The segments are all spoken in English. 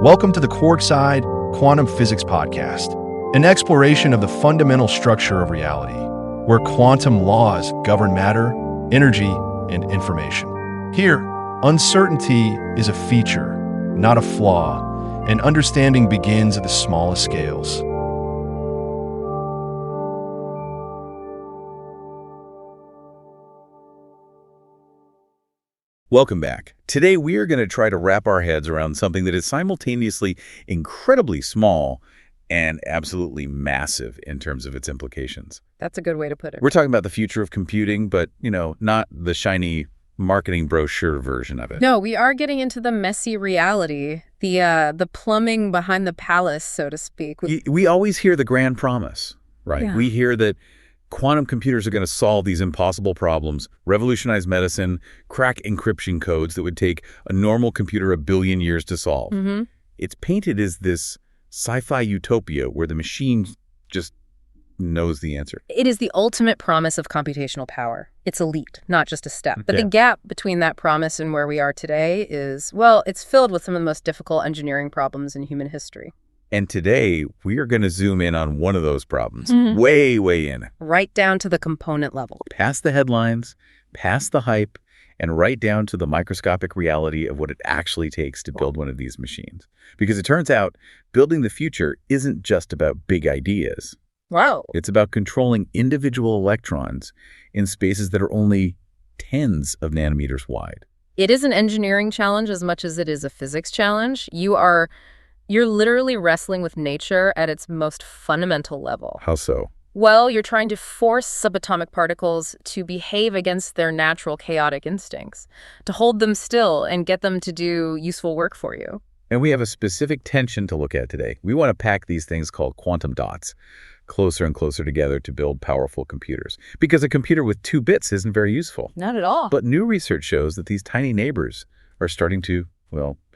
Welcome to the Quarkside Quantum Physics Podcast, an exploration of the fundamental structure of reality, where quantum laws govern matter, energy, and information. Here, uncertainty is a feature, not a flaw, and understanding begins at the smallest scales. Welcome back. Today we are going to try to wrap our heads around something that is simultaneously incredibly small and absolutely massive in terms of its implications. That's a good way to put it. We're talking about the future of computing, but, not the shiny marketing brochure version of it. No, we are getting into the messy reality, the plumbing behind the palace, so to speak. We always hear the grand promise, right? Yeah. We hear that quantum computers are going to solve these impossible problems, revolutionize medicine, crack encryption codes that would take a normal computer 1 billion years to solve. Mm-hmm. It's painted as this sci-fi utopia where the machine just knows the answer. It is the ultimate promise of computational power. It's elite, not just a step. But Yeah. the gap between that promise and where we are today is, well, it's filled with some of the most difficult engineering problems in human history. And today, we are going to zoom in on one of those problems, Mhm. way in. Right down to the component level. Past the headlines, past the hype, and right down to the microscopic reality of what it actually takes to build one of these machines. Because it turns out, building the future isn't just about big ideas. Wow. It's about controlling individual electrons in spaces that are only tens of nanometers wide. It is an engineering challenge as much as it is a physics challenge. You're literally wrestling with nature at its most fundamental level. How so? Well, you're trying to force subatomic particles to behave against their natural chaotic instincts, to hold them still and get them to do useful work for you. And we have a specific tension to look at today. We want to pack these things called quantum dots closer and closer together to build powerful computers. Because a computer with 2 bits isn't very useful. Not at all. But new research shows that these tiny neighbors are starting to,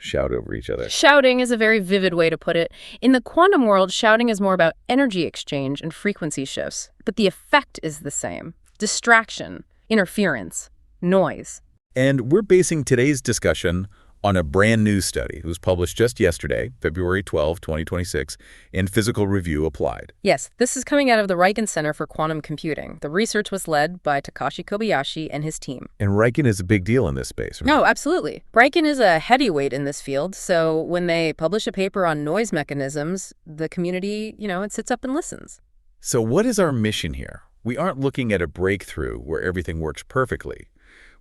shout over each other. Shouting is a very vivid way to put it. In the quantum world, shouting is more about energy exchange and frequency shifts. But the effect is the same. Distraction, interference, noise. And we're basing today's discussion on a brand new study. It was published just yesterday, February 12, 2026, in Physical Review Applied. Yes, this is coming out of the RIKEN Center for Quantum Computing. The research was led by Takashi Kobayashi and his team. And RIKEN is a big deal in this space, right? No, absolutely. RIKEN is a heavyweight in this field, so when they publish a paper on noise mechanisms, the community, it sits up and listens. So what is our mission here? We aren't looking at a breakthrough where everything works perfectly.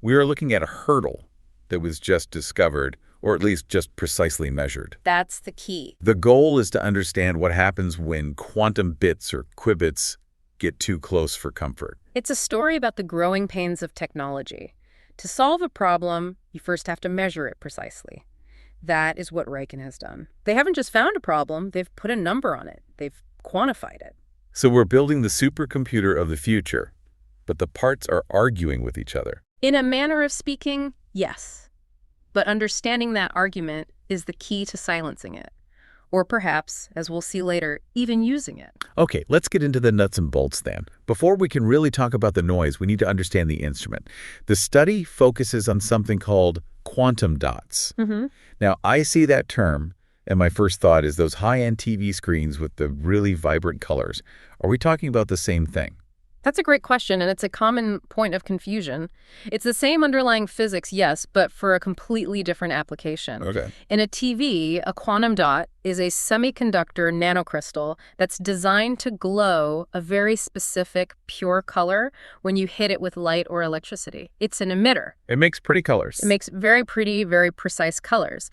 We are looking at a hurdle that was just discovered, or at least just precisely measured. That's the key. The goal is to understand what happens when quantum bits or qubits get too close for comfort. It's a story about the growing pains of technology. To solve a problem, you first have to measure it precisely. That is what RIKEN has done. They haven't just found a problem, they've put a number on it. They've quantified it. So we're building the supercomputer of the future, but the parts are arguing with each other. In a manner of speaking, yes. But understanding that argument is the key to silencing it. Or perhaps, as we'll see later, even using it. Okay, let's get into the nuts and bolts then. Before we can really talk about the noise, we need to understand the instrument. The study focuses on something called quantum dots. Mm-hmm. Now, I see that term, and my first thought is those high-end TV screens with the really vibrant colors. Are we talking about the same thing? That's a great question, and it's a common point of confusion. It's the same underlying physics, yes, but for a completely different application. Okay. In a TV, a quantum dot is a semiconductor nanocrystal that's designed to glow a very specific, pure color when you hit it with light or electricity. It's an emitter. It makes pretty colors. It makes very pretty, very precise colors.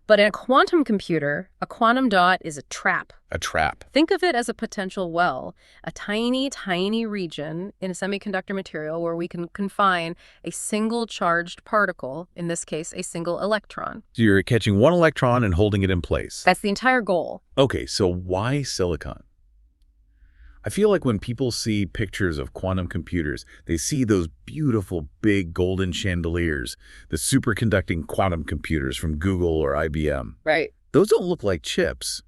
But in a quantum computer, a quantum dot is a trap. A trap. Think of it as a potential well, a tiny, tiny region in a semiconductor material where we can confine a single charged particle, in this case, a single electron. So you're catching one electron and holding it in place. That's the entire goal. Okay, so why silicon? I feel like when people see pictures of quantum computers, they see those beautiful big golden chandeliers, the superconducting quantum computers from Google or IBM. Right. Those don't look like chips,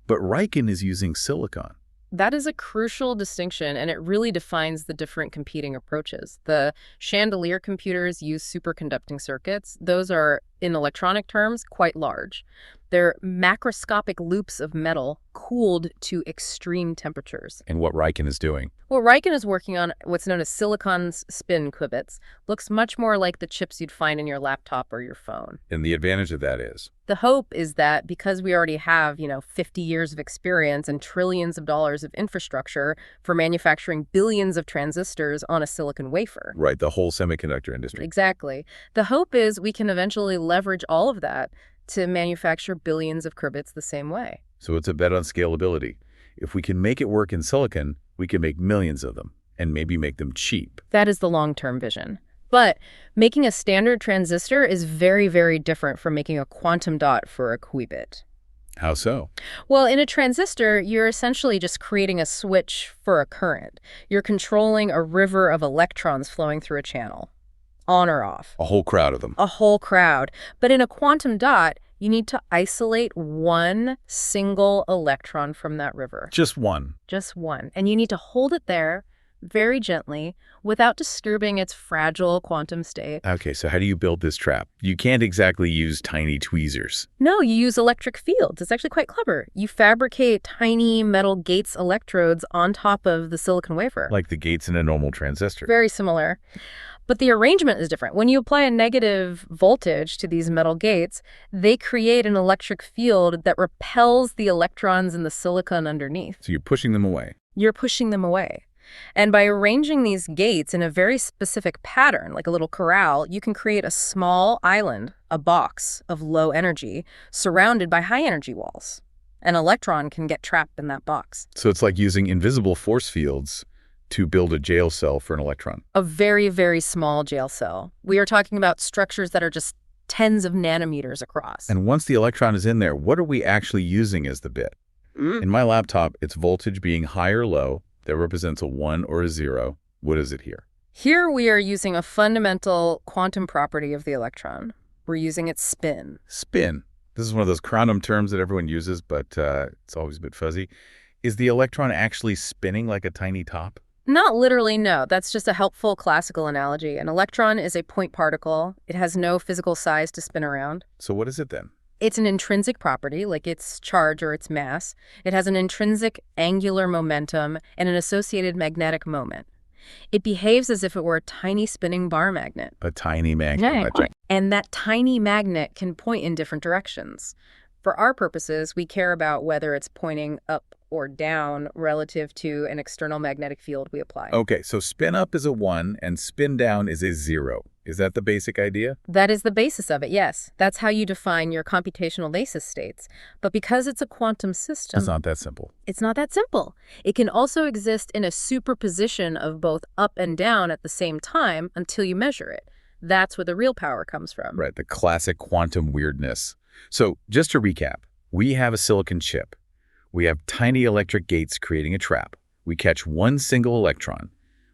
but RIKEN is using silicon. That is a crucial distinction, and it really defines the different competing approaches. The chandelier computers use superconducting circuits. Those are, in electronic terms, quite large. They're macroscopic loops of metal cooled to extreme temperatures. And what RIKEN is doing. Well, RIKEN is working on what's known as silicon spin qubits. Looks much more like the chips you'd find in your laptop or your phone. And the advantage of that is? The hope is that because we already have, 50 years of experience and trillions of dollars of infrastructure for manufacturing billions of transistors on a silicon wafer. Right, the whole semiconductor industry. Exactly. The hope is we can eventually leverage all of that to manufacture billions of qubits the same way. So it's a bet on scalability. If we can make it work in silicon, we can make millions of them and maybe make them cheap. That is the long-term vision. But making a standard transistor is very, very different from making a quantum dot for a qubit. How so? Well, in a transistor, you're essentially just creating a switch for a current. You're controlling a river of electrons flowing through a channel, on or off. A whole crowd of them. A whole crowd. But in a quantum dot, you need to isolate one single electron from that river. Just one. Just one. And you need to hold it there very gently without disturbing its fragile quantum state. Okay, so how do you build this trap? You can't exactly use tiny tweezers. No, you use electric fields. It's actually quite clever. You fabricate tiny metal gates electrodes on top of the silicon wafer. Like the gates in a normal transistor. Very similar. But the arrangement is different. When you apply a negative voltage to these metal gates, they create an electric field that repels the electrons in the silicon underneath. So you're pushing them away. You're pushing them away. And by arranging these gates in a very specific pattern, like a little corral, you can create a small island, a box of low energy, surrounded by high energy walls. An electron can get trapped in that box. So it's like using invisible force fields to build a jail cell for an electron. A very, very small jail cell. We are talking about structures that are just tens of nanometers across. And once the electron is in there, what are we actually using as the bit? In my laptop, it's voltage being high or low. That represents a 1 or a 0. What is it here? Here we are using a fundamental quantum property of the electron. We're using its spin. Spin. This is one of those quantum terms that everyone uses, but it's always a bit fuzzy. Is the electron actually spinning like a tiny top? Not literally, no. That's just a helpful classical analogy. An electron is a point particle. It has no physical size to spin around. So what is it then? It's an intrinsic property, like its charge or its mass. It has an intrinsic angular momentum and an associated magnetic moment. It behaves as if it were a tiny spinning bar magnet. A tiny magnet. And that tiny magnet can point in different directions. For our purposes, we care about whether it's pointing up or down relative to an external magnetic field we apply. Okay, so spin up is a 1 and spin down is a 0. Is that the basic idea? That is the basis of it, yes. That's how you define your computational basis states. But because it's a quantum system... It's not that simple. It's not that simple. It can also exist in a superposition of both up and down at the same time until you measure it. That's where the real power comes from. Right, the classic quantum weirdness. So just to recap, we have a silicon chip. We have tiny electric gates creating a trap. We catch one single electron.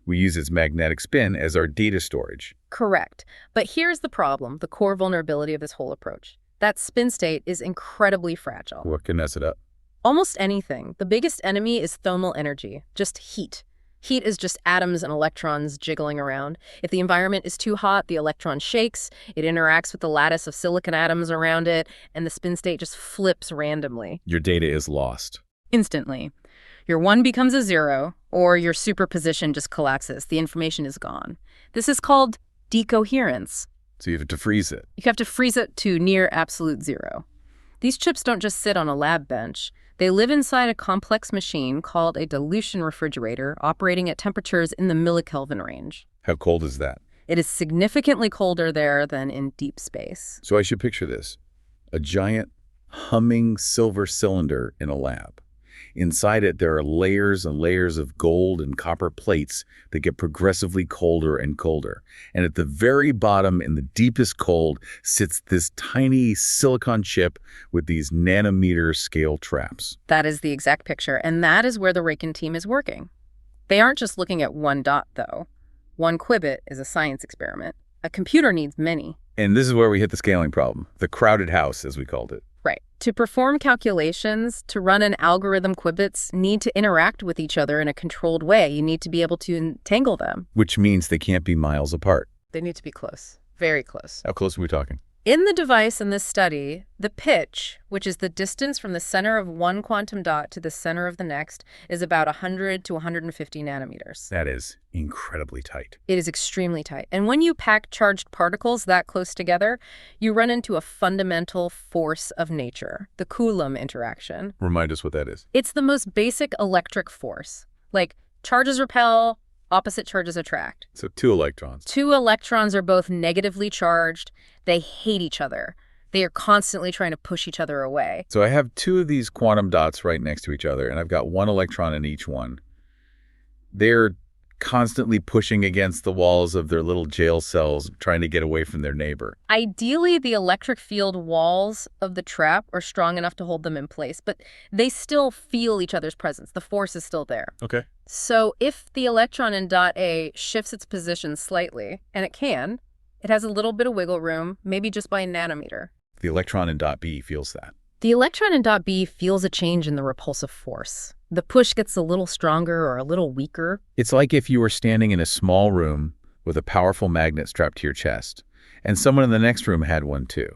We use its magnetic spin as our data storage. Correct. But here's the problem, the core vulnerability of this whole approach. That spin state is incredibly fragile. What can mess it up? Almost anything. The biggest enemy is thermal energy, just heat. Heat is just atoms and electrons jiggling around. If the environment is too hot, the electron shakes, it interacts with the lattice of silicon atoms around it, and the spin state just flips randomly. Your data is lost. Instantly. Your 1 becomes a 0, or your superposition just collapses. The information is gone. This is called decoherence. So you have to freeze it. You have to freeze it to near absolute 0. These chips don't just sit on a lab bench. They live inside a complex machine called a dilution refrigerator operating at temperatures in the millikelvin range. How cold is that? It is significantly colder there than in deep space. So I should picture this. A giant humming silver cylinder in a lab. Inside it, there are layers and layers of gold and copper plates that get progressively colder and colder. And at the very bottom, in the deepest cold, sits this tiny silicon chip with these nanometer scale traps. That is the exact picture, and that is where the RIKEN team is working. They aren't just looking at one dot, though. One qubit is a science experiment. A computer needs many. And this is where we hit the scaling problem, the crowded house, as we called it. Right. To perform calculations, to run an algorithm, qubits need to interact with each other in a controlled way. You need to be able to entangle them. Which means they can't be miles apart. They need to be close. Very close. How close are we talking? In the device in this study, the pitch, which is the distance from the center of one quantum dot to the center of the next, is about 100 to 150 nanometers. That is incredibly tight. It is extremely tight. And when you pack charged particles that close together, you run into a fundamental force of nature, the Coulomb interaction. Remind us what that is. It's the most basic electric force. Like, charges repel, opposite charges attract. So 2 electrons. 2 electrons are both negatively charged. They hate each other. They are constantly trying to push each other away. So I have 2 of these quantum dots right next to each other, and I've got 1 electron in each one. They're constantly pushing against the walls of their little jail cells, trying to get away from their neighbor. Ideally, the electric field walls of the trap are strong enough to hold them in place, but they still feel each other's presence. The force is still there. Okay. So if the electron in dot A shifts its position slightly, and it has a little bit of wiggle room, maybe just by a nanometer. The electron in dot B feels that. The electron in dot B feels a change in the repulsive force. The push gets a little stronger or a little weaker. It's like if you were standing in a small room with a powerful magnet strapped to your chest, and someone in the next room had one too.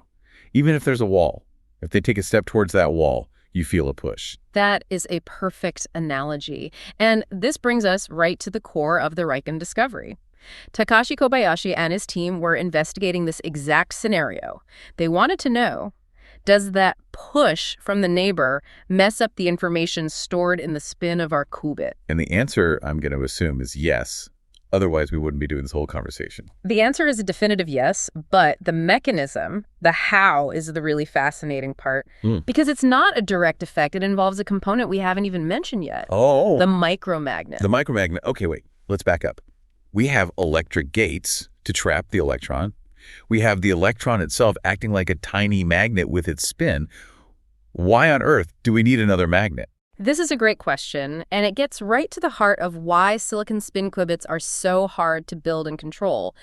Even if there's a wall, if they take a step towards that wall, you feel a push. That is a perfect analogy. And this brings us right to the core of the RIKEN discovery. Takashi Kobayashi and his team were investigating this exact scenario. They wanted to know, does that push from the neighbor mess up the information stored in the spin of our qubit? And the answer, I'm going to assume, is yes. Otherwise, we wouldn't be doing this whole conversation. The answer is a definitive yes, but the mechanism, the how, is the really fascinating part. Because it's not a direct effect. It involves a component we haven't even mentioned yet. Oh. The micromagnet. The micromagnet. Okay, wait. Let's back up. We have electric gates to trap the electron. We have the electron itself acting like a tiny magnet with its spin. Why on earth do we need another magnet? This is a great question, and it gets right to the heart of why silicon spin qubits are so hard to build and control.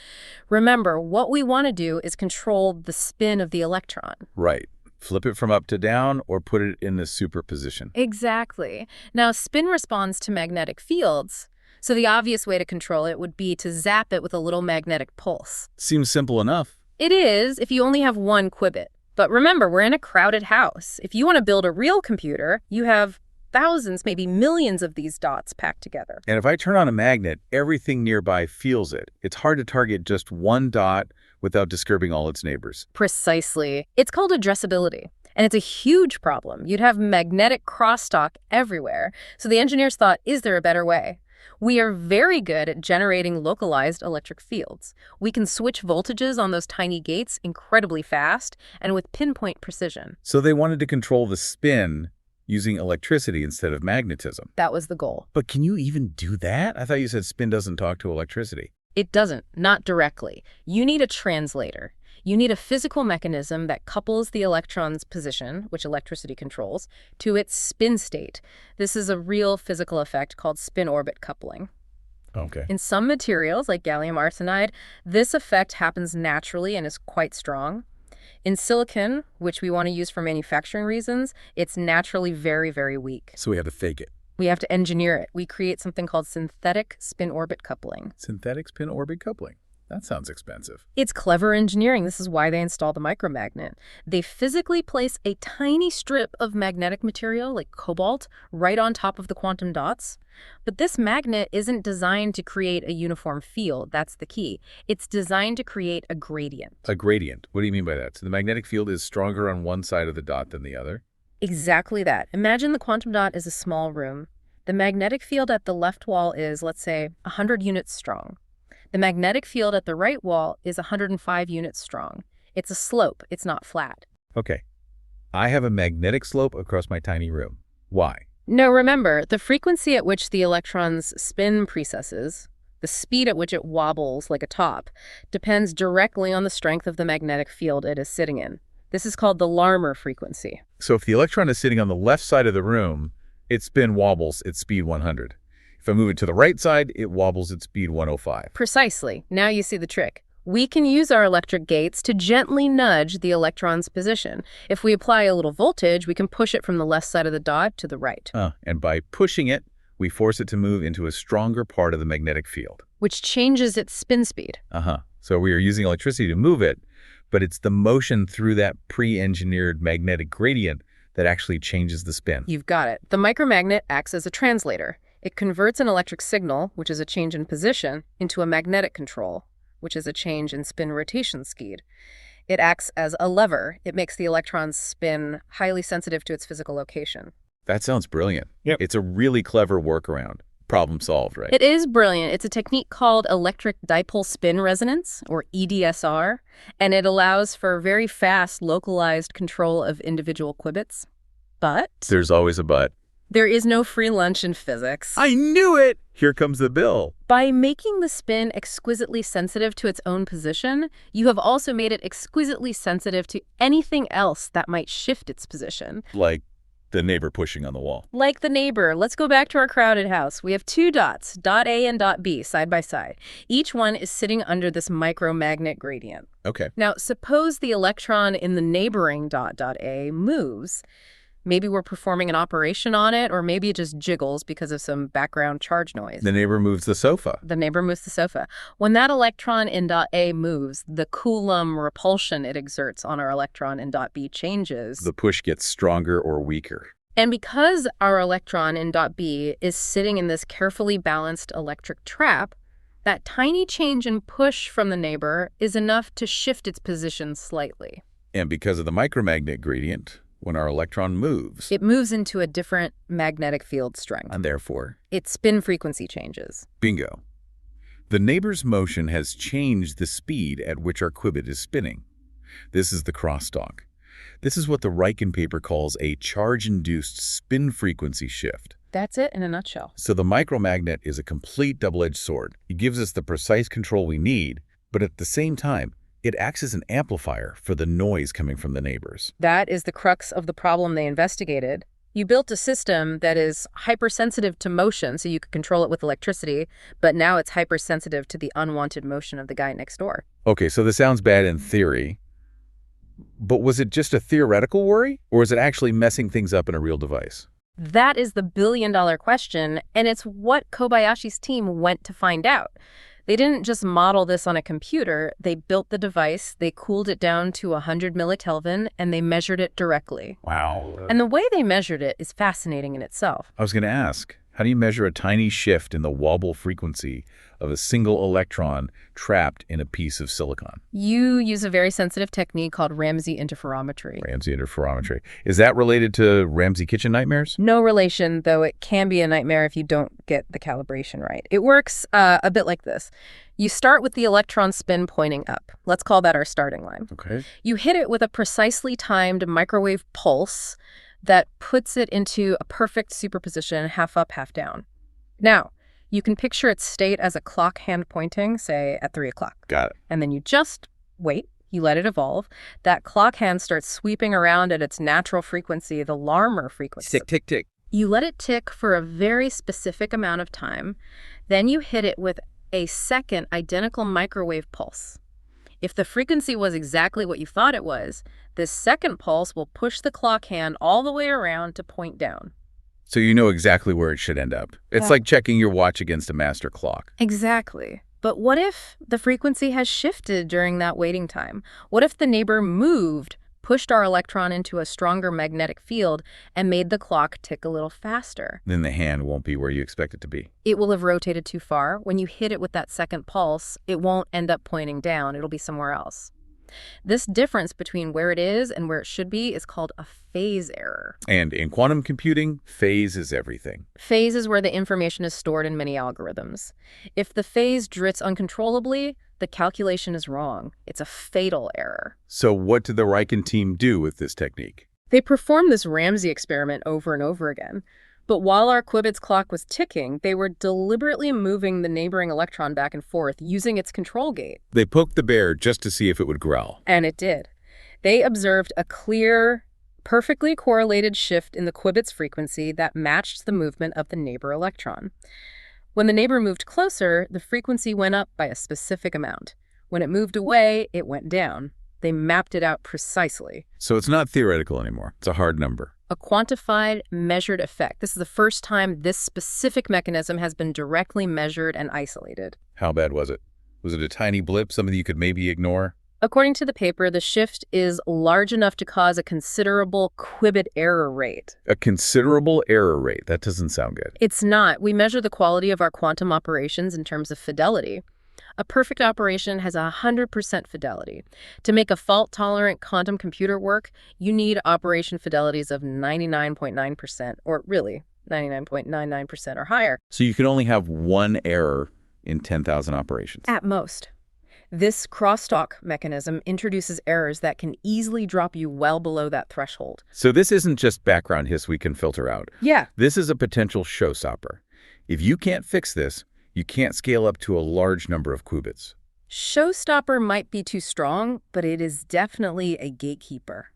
Remember, what we want to do is control the spin of the electron. Right. Flip it from up to down or put it in the superposition. Exactly. Now, spin responds to magnetic fields, so the obvious way to control it would be to zap it with a little magnetic pulse. Seems simple enough. It is if you only have one qubit. But remember, we're in a crowded house. If you want to build a real computer, you have thousands, maybe millions of these dots packed together. And if I turn on a magnet, everything nearby feels it. It's hard to target just one dot without disturbing all its neighbors. Precisely. It's called addressability. And it's a huge problem. You'd have magnetic crosstalk everywhere. So the engineers thought, is there a better way? We are very good at generating localized electric fields. We can switch voltages on those tiny gates incredibly fast and with pinpoint precision. So they wanted to control the spin using electricity instead of magnetism. That was the goal. But can you even do that? I thought you said spin doesn't talk to electricity. It doesn't, not directly. You need a translator. You need a physical mechanism that couples the electron's position, which electricity controls, to its spin state. This is a real physical effect called spin-orbit coupling. Okay. In some materials, like gallium arsenide, this effect happens naturally and is quite strong. In silicon, which we want to use for manufacturing reasons, it's naturally very, very weak. So we have to fake it. We have to engineer it. We create something called synthetic spin-orbit coupling. Synthetic spin-orbit coupling. That sounds expensive. It's clever engineering. This is why they install the micromagnet. They physically place a tiny strip of magnetic material, like cobalt, right on top of the quantum dots. But this magnet isn't designed to create a uniform field. That's the key. It's designed to create a gradient. A gradient? What do you mean by that? So the magnetic field is stronger on one side of the dot than the other? Exactly that. Imagine the quantum dot is a small room. The magnetic field at the left wall is, let's say, 100 units strong. The magnetic field at the right wall is 105 units strong. It's a slope. It's not flat. Okay. I have a magnetic slope across my tiny room. Why? No, remember, the frequency at which the electron's spin precesses, the speed at which it wobbles like a top, depends directly on the strength of the magnetic field it is sitting in. This is called the Larmor frequency. So if the electron is sitting on the left side of the room, its spin wobbles at speed 100. If I move it to the right side, it wobbles at speed 105. Precisely. Now you see the trick. We can use our electric gates to gently nudge the electron's position. If we apply a little voltage, we can push it from the left side of the dot to the right. And by pushing it, we force it to move into a stronger part of the magnetic field. Which changes its spin speed. So we are using electricity to move it, but it's the motion through that pre-engineered magnetic gradient that actually changes the spin. You've got it. The micromagnet acts as a translator. It converts an electric signal, which is a change in position, into a magnetic control, which is a change in spin rotation speed. It acts as a lever. It makes the electron's spin highly sensitive to its physical location. That sounds brilliant. Yep. It's a really clever workaround. Problem solved, right? It is brilliant. It's a technique called electric dipole spin resonance, or EDSR, and it allows for very fast, localized control of individual qubits. But There's always a but. there is no free lunch in physics. I knew it! Here comes the bill. By making the spin exquisitely sensitive to its own position, you have also made it exquisitely sensitive to anything else that might shift its position. Like the neighbor pushing on the wall. Like the neighbor. Let's go back to our crowded house. We have two dots, dot A and dot B, side by side. Each one is sitting under this micromagnet gradient. Okay. Now, suppose the electron in the neighboring dot A moves. Maybe we're performing an operation on it, or maybe it just jiggles because of some background charge noise. The neighbor moves the sofa. The neighbor moves the sofa. When that electron in dot A moves, the Coulomb repulsion it exerts on our electron in dot B changes. The push gets stronger or weaker. And because our electron in dot B is sitting in this carefully balanced electric trap, that tiny change in push from the neighbor is enough to shift its position slightly. And because of the micromagnet gradient, when our electron moves, It moves into a different magnetic field strength. and therefore, Its spin frequency changes. bingo. The neighbor's motion has changed the speed at which our qubit is spinning. This is the crosstalk. This is what the RIKEN paper calls a charge-induced spin frequency shift. That's it in a nutshell. So the micromagnet is a complete double-edged sword. It gives us the precise control we need, but at the same time, it acts as an amplifier for the noise coming from the neighbors. That is the crux of the problem they investigated. You built a system that is hypersensitive to motion, so you could control it with electricity, but now it's hypersensitive to the unwanted motion of the guy next door. Okay, so this sounds bad in theory, but was it just a theoretical worry, or is it actually messing things up in a real device? That is the billion-dollar question, and it's what Kobayashi's team went to find out. They didn't just model this on a computer. They built the device, they cooled it down to 100 millikelvin, and they measured it directly. Wow. And the way they measured it is fascinating in itself. I was going to ask, how do you measure a tiny shift in the wobble frequency of a single electron trapped in a piece of silicon? You use a very sensitive technique called Ramsey interferometry. Ramsey interferometry. Is that related to Ramsey kitchen nightmares? No relation, though it can be a nightmare if you don't get the calibration right. It works a bit like this. You start with the electron spin pointing up. Let's call that our starting line. Okay. You hit it with a precisely timed microwave pulse that puts it into a perfect superposition, half up, half down. Now, you can picture its state as a clock hand pointing, say, at 3 o'clock. Got it. And then you just wait. You let it evolve. That clock hand starts sweeping around at its natural frequency, the Larmor frequency. Tick, tick, tick. You let it tick for a very specific amount of time. Then you hit it with a second identical microwave pulse. If the frequency was exactly what you thought it was, this second pulse will push the clock hand all the way around to point down. So you know exactly where it should end up. It's like checking your watch against a master clock. Exactly. But what if the frequency has shifted during that waiting time? What if the neighbor moved, pushed our electron into a stronger magnetic field, and made the clock tick a little faster? Then the hand won't be where you expect it to be. It will have rotated too far. When you hit it with that second pulse, it won't end up pointing down. It'll be somewhere else. This difference between where it is and where it should be is called a phase error. And in quantum computing, phase is everything. Phase is where the information is stored in many algorithms. If the phase drifts uncontrollably, the calculation is wrong. It's a fatal error. So what did the RIKEN team do with this technique? They performed this Ramsey experiment over and over again. But while our Qubits clock was ticking, they were deliberately moving the neighboring electron back and forth using its control gate. They poked the bear just to see if it would growl. And it did. They observed a clear, perfectly correlated shift in the Qubits frequency that matched the movement of the neighbor electron. When the neighbor moved closer, the frequency went up by a specific amount. When it moved away, it went down. They mapped it out precisely. So it's not theoretical anymore. It's a hard number. A quantified, measured effect. This is the first time this specific mechanism has been directly measured and isolated. How bad was it? Was it a tiny blip, something you could maybe ignore? According to the paper, the shift is large enough to cause a considerable qubit error rate. A considerable error rate. That doesn't sound good. It's not. We measure the quality of our quantum operations in terms of fidelity. A perfect operation has 100% fidelity. To make a fault-tolerant quantum computer work, you need operation fidelities of 99.9%, or really 99.99% or higher. So you can only have one error in 10,000 operations. At most. This crosstalk mechanism introduces errors that can easily drop you well below that threshold. So this isn't just background hiss we can filter out. Yeah. This is a potential showstopper. If you can't fix this, you can't scale up to a large number of qubits. Showstopper might be too strong, but it is definitely a gatekeeper.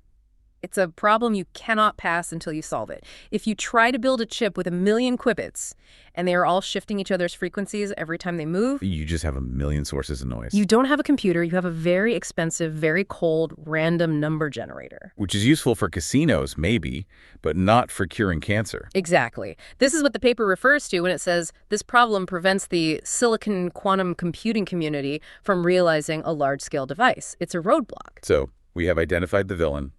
It's a problem you cannot pass until you solve it. If you try to build a chip with 1 million qubits, and they are all shifting each other's frequencies every time they move, You just have a million sources of noise. you don't have a computer, you have a very expensive, very cold, random number generator. Which is useful for casinos, maybe, but not for curing cancer. Exactly. This is what the paper refers to when it says this problem prevents the silicon quantum computing community from realizing a large-scale device. It's a roadblock. So we have identified the villain.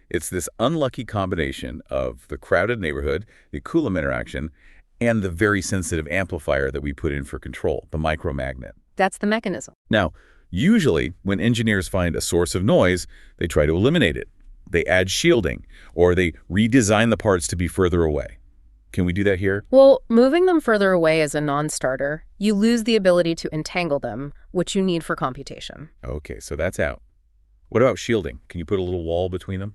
It's this unlucky combination of the crowded neighborhood, the Coulomb interaction, and the very sensitive amplifier that we put in for control, the micromagnet. That's the mechanism. Now, usually when engineers find a source of noise, they try to eliminate it. They add shielding, or they redesign the parts to be further away. Can we do that here? Well, moving them further away is a non-starter. You lose the ability to entangle them, which you need for computation. Okay, so that's out. What about shielding? Can you put a little wall between them?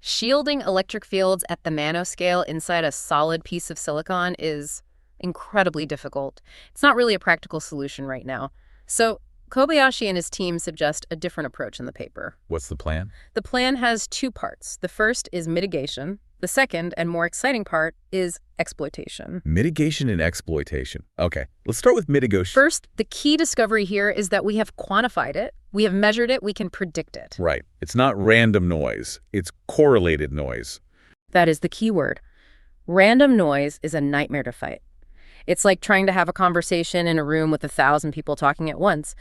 Shielding electric fields at the nanoscale inside a solid piece of silicon is incredibly difficult. It's not really a practical solution right now. So Kobayashi and his team suggest a different approach in the paper. What's the plan? The plan has two parts. The first is mitigation. The second, and more exciting part, is exploitation. Mitigation and exploitation. Okay, let's start with mitigation. First, the key discovery here is that we have quantified it, we have measured it, we can predict it. Right. It's not random noise. It's correlated noise. That is the key word. Random noise is a nightmare to fight. It's like trying to have a conversation in a room with 1,000 people talking at once.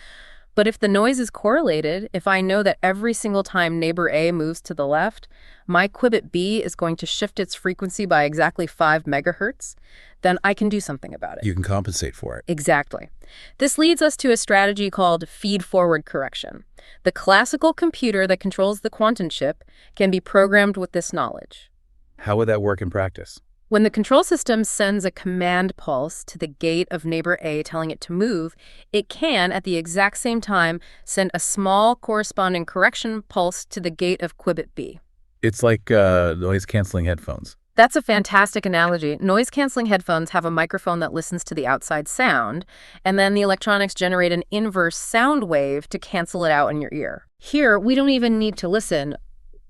But if the noise is correlated, if I know that every single time neighbor A moves to the left, my qubit B is going to shift its frequency by exactly 5 megahertz, then I can do something about it. You can compensate for it. Exactly. This leads us to a strategy called feed-forward correction. The classical computer that controls the quantum chip can be programmed with this knowledge. How would that work in practice? When the control system sends a command pulse to the gate of neighbor A telling it to move, it can, at the exact same time, send a small corresponding correction pulse to the gate of qubit B. It's like noise-canceling headphones. That's a fantastic analogy. Noise-canceling headphones have a microphone that listens to the outside sound, and then the electronics generate an inverse sound wave to cancel it out in your ear. Here, we don't even need to listen.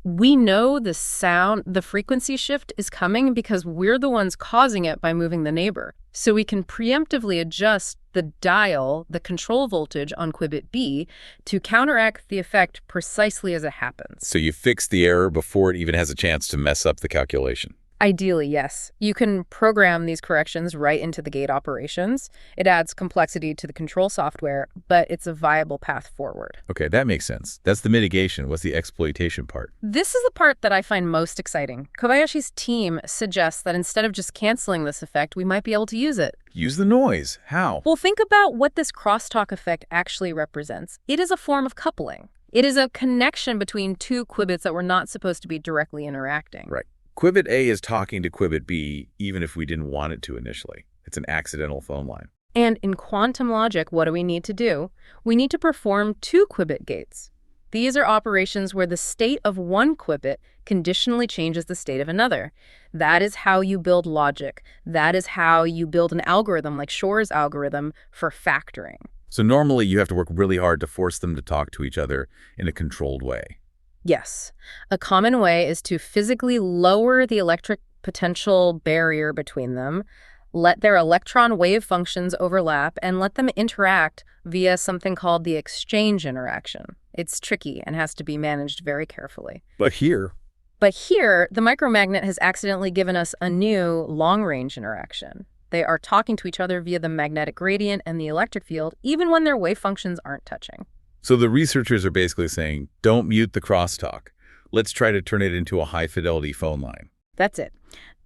We know the frequency shift is coming because we're the ones causing it by moving the neighbor. So we can preemptively adjust the dial, the control voltage on qubit B to counteract the effect precisely as it happens. So you fix the error before it even has a chance to mess up the calculation. Ideally, yes. You can program these corrections right into the gate operations. It adds complexity to the control software, but it's a viable path forward. Okay, that makes sense. That's the mitigation. What's the exploitation part? This is the part that I find most exciting. Kobayashi's team suggests that instead of just canceling this effect, we might be able to use it. Use the noise. How? Well, think about what this crosstalk effect actually represents. It is a form of coupling. It is a connection between two qubits that were not supposed to be directly interacting. Right. Qubit A is talking to Qubit B even if we didn't want it to initially. It's an accidental phone line. And in quantum logic, what do we need to do? We need to perform two qubit gates. These are operations where the state of one qubit conditionally changes the state of another. That is how you build logic. That is how you build an algorithm like Shor's algorithm for factoring. So normally you have to work really hard to force them to talk to each other in a controlled way. Yes. A common way is to physically lower the electric potential barrier between them, let their electron wave functions overlap, and let them interact via something called the exchange interaction. It's tricky and has to be managed very carefully. But here, the micromagnet has accidentally given us a new long-range interaction. They are talking to each other via the magnetic gradient and the electric field, even when their wave functions aren't touching. So the researchers are basically saying, don't mute the crosstalk. Let's try to turn it into a high-fidelity phone line. That's it.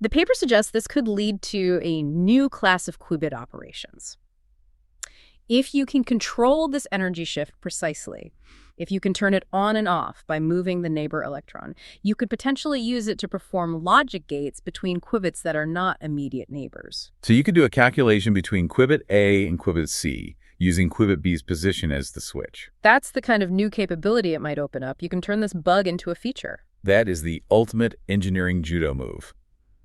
The paper suggests this could lead to a new class of qubit operations. If you can control this energy shift precisely, if you can turn it on and off by moving the neighbor electron, you could potentially use it to perform logic gates between qubits that are not immediate neighbors. So you could do a calculation between qubit A and qubit C, using qubit B's position as the switch. That's the kind of new capability it might open up. You can turn this bug into a feature. That is the ultimate engineering judo move.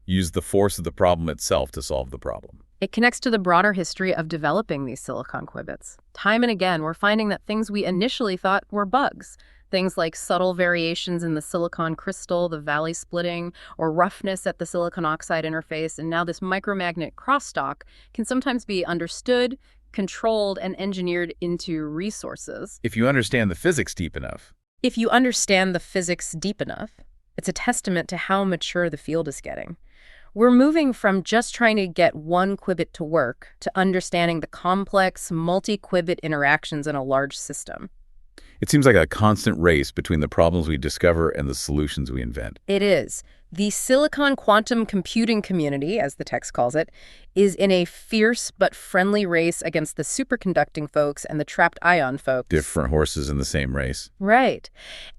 Use the force of the problem itself to solve the problem. It connects to the broader history of developing these silicon qubits. Time and again, we're finding that things we initially thought were bugs, things like subtle variations in the silicon crystal, the valley splitting, or roughness at the silicon oxide interface, and now this micromagnet crosstalk can sometimes be understood, controlled, and engineered into resources. If you understand the physics deep enough. If you understand the physics deep enough, it's a testament to how mature the field is getting. We're moving from just trying to get one qubit to work to understanding the complex, multi-qubit interactions in a large system. It seems like a constant race between the problems we discover and the solutions we invent. It is. The silicon quantum computing community, as the text calls it, is in a fierce but friendly race against the superconducting folks and the trapped ion folks. Different horses in the same race. Right.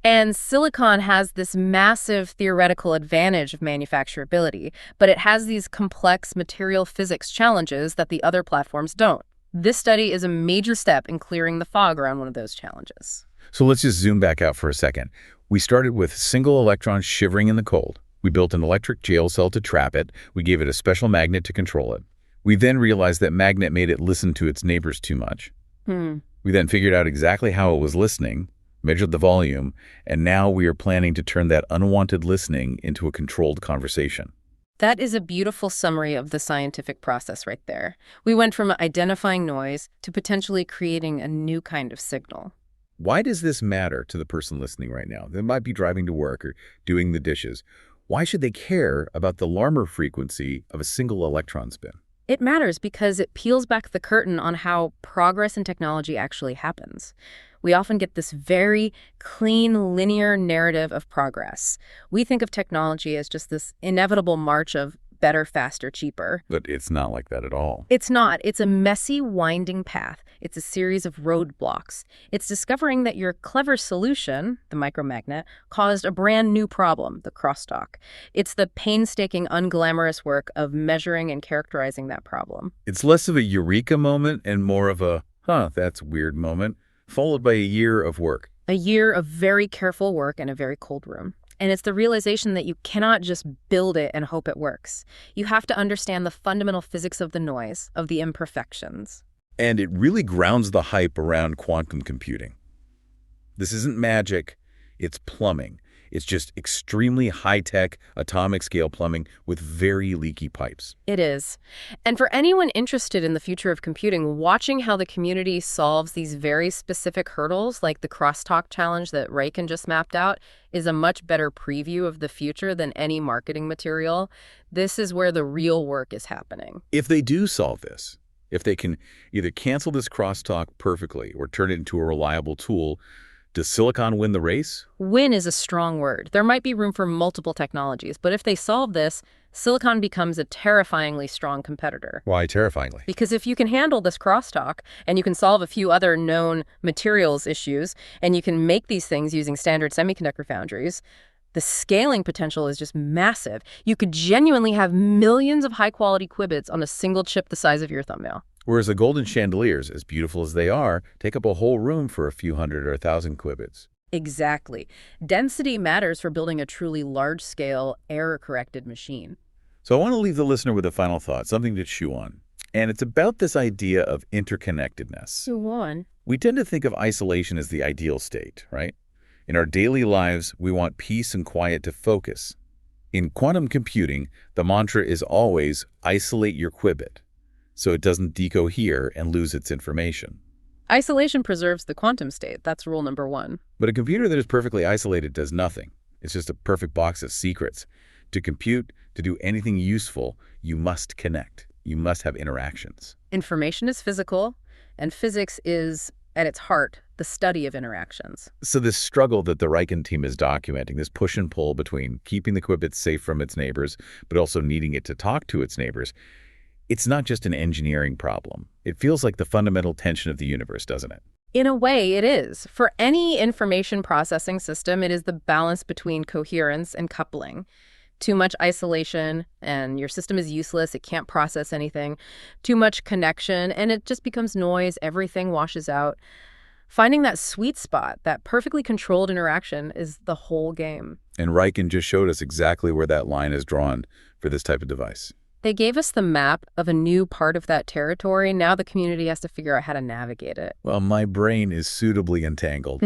And silicon has this massive theoretical advantage of manufacturability, but it has these complex material physics challenges that the other platforms don't. This study is a major step in clearing the fog around one of those challenges. So let's just zoom back out for a second. We started with single electrons shivering in the cold. We built an electric jail cell to trap it. We gave it a special magnet to control it. We then realized that magnet made it listen to its neighbors too much. We then figured out exactly how it was listening, measured the volume, and now we are planning to turn that unwanted listening into a controlled conversation. That is a beautiful summary of the scientific process right there. We went from identifying noise to potentially creating a new kind of signal. Why does this matter to the person listening right now? They might be driving to work or doing the dishes. Why should they care about the Larmor frequency of a single electron spin? It matters because it peels back the curtain on how progress in technology actually happens. We often get this very clean, linear narrative of progress. We think of technology as just this inevitable march of better, faster, cheaper. But it's not like that at all. It's not. It's a messy, winding path. It's a series of roadblocks. It's discovering that your clever solution, the micromagnet, caused a brand new problem, the crosstalk. It's the painstaking, unglamorous work of measuring and characterizing that problem. It's less of a eureka moment and more of a, that's weird moment, followed by a year of work. A year of very careful work in a very cold room. And it's the realization that you cannot just build it and hope it works. You have to understand the fundamental physics of the noise, of the imperfections. And it really grounds the hype around quantum computing. This isn't magic, it's plumbing. It's just extremely high-tech, atomic-scale plumbing with very leaky pipes. It is. And for anyone interested in the future of computing, watching how the community solves these very specific hurdles, like the crosstalk challenge that RIKEN just mapped out, is a much better preview of the future than any marketing material. This is where the real work is happening. If they do solve this, if they can either cancel this crosstalk perfectly or turn it into a reliable tool, does silicon win the race? Win is a strong word. There might be room for multiple technologies, but if they solve this, silicon becomes a terrifyingly strong competitor. Why terrifyingly? Because if you can handle this crosstalk, and you can solve a few other known materials issues, and you can make these things using standard semiconductor foundries, the scaling potential is just massive. You could genuinely have millions of high-quality qubits on a single chip the size of your thumbnail. Whereas the golden chandeliers, as beautiful as they are, take up a whole room for a few hundred or 1,000 qubits. Exactly. Density matters for building a truly large-scale, error-corrected machine. So I want to leave the listener with a final thought, something to chew on. And it's about this idea of interconnectedness. Chew on? We tend to think of isolation as the ideal state, right? In our daily lives, we want peace and quiet to focus. In quantum computing, the mantra is always isolate your qubit, so it doesn't decohere and lose its information. Isolation preserves the quantum state. That's rule number one. But a computer that is perfectly isolated does nothing. It's just a perfect box of secrets. To compute, to do anything useful, you must connect. You must have interactions. Information is physical, and physics is, at its heart, the study of interactions. So this struggle that the RIKEN team is documenting, this push and pull between keeping the Qubits safe from its neighbors, but also needing it to talk to its neighbors, it's not just an engineering problem. It feels like the fundamental tension of the universe, doesn't it? In a way, it is. For any information processing system, it is the balance between coherence and coupling. Too much isolation, and your system is useless. It can't process anything. Too much connection, and it just becomes noise. Everything washes out. Finding that sweet spot, that perfectly controlled interaction, is the whole game. And RIKEN just showed us exactly where that line is drawn for this type of device. They gave us the map of a new part of that territory. Now the community has to figure out how to navigate it. Well, my brain is suitably entangled.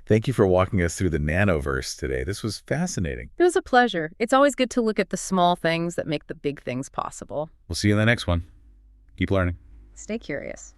Thank you for walking us through the nanoverse today. This was fascinating. It was a pleasure. It's always good to look at the small things that make the big things possible. We'll see you in the next one. Keep learning. Stay curious.